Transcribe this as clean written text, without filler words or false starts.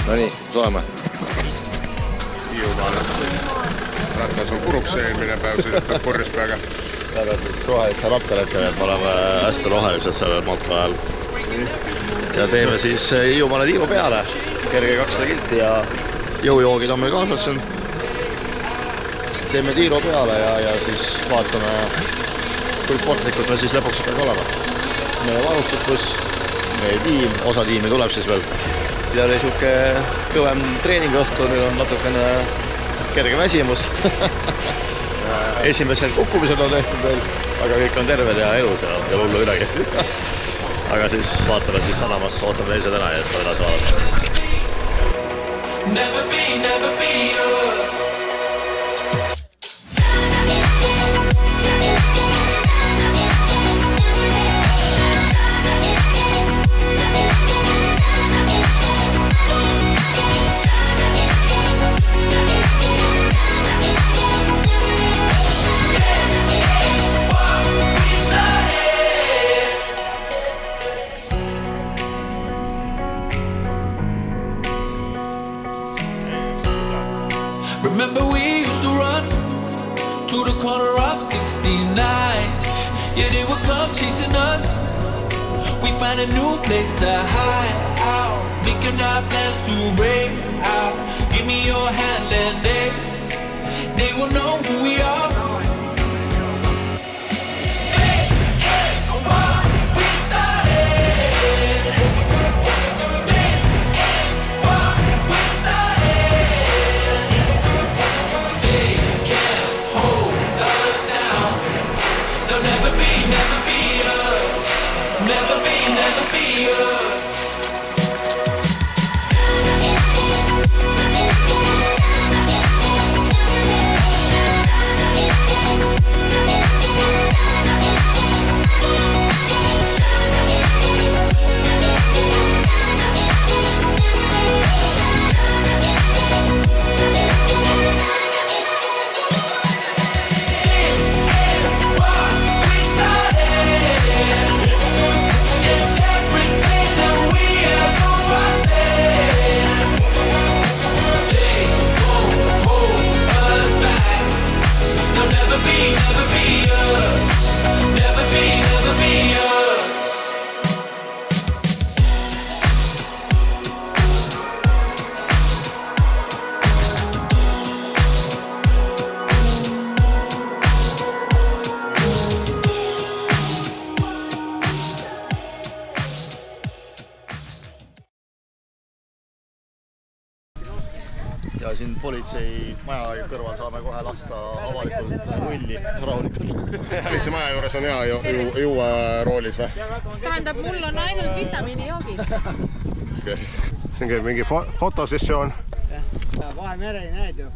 No nii, tuleme. Hiiumaale. Ratas on puruks eelmine päev, sõidetab Purjuspeaga. Rohelise Raptoretka, et me oleme hästi rohelised sellel matka ajal. Ja teeme siis Hiiumaale tiiru peale. Kerge 200 kilti ja jõujoogid on meil kaasas siin. Teeme tiiru peale ja siis vaatame, kui sportlikud me siis lõpuks peaks olema. Meie varustukus, meie tiim, osa tiimi tuleb siis veel. Ja oli siuke kõvem treeningõhtu, nüüd on natukene kerge väsimus. Esimesed kukkumised on tehtud veel, aga kõik on terved ja elus ja hullu midagi. Aga siis vaatame siis Sanamas, ootame teised ära ja siis edasi vaadata. Never be yours. Remember we used to run to the corner of 69. Yeah, they would come chasing us. We find a new place to hide out, making our plans to break out. Give me your hand and they will know who we are. This is what we started. This is what we started. They can't hold us down. They'll never be us. Never be us. Ja siin politsei maja kõrval saame kohe lasta avalikult mulli rahulikult. Politsei maja juures on hea juua roolis või? Tähendab, mul on ainult vitamiinijoogid. Okay. Siin käib mingi fotosessioon. Vahemere ei näed ju.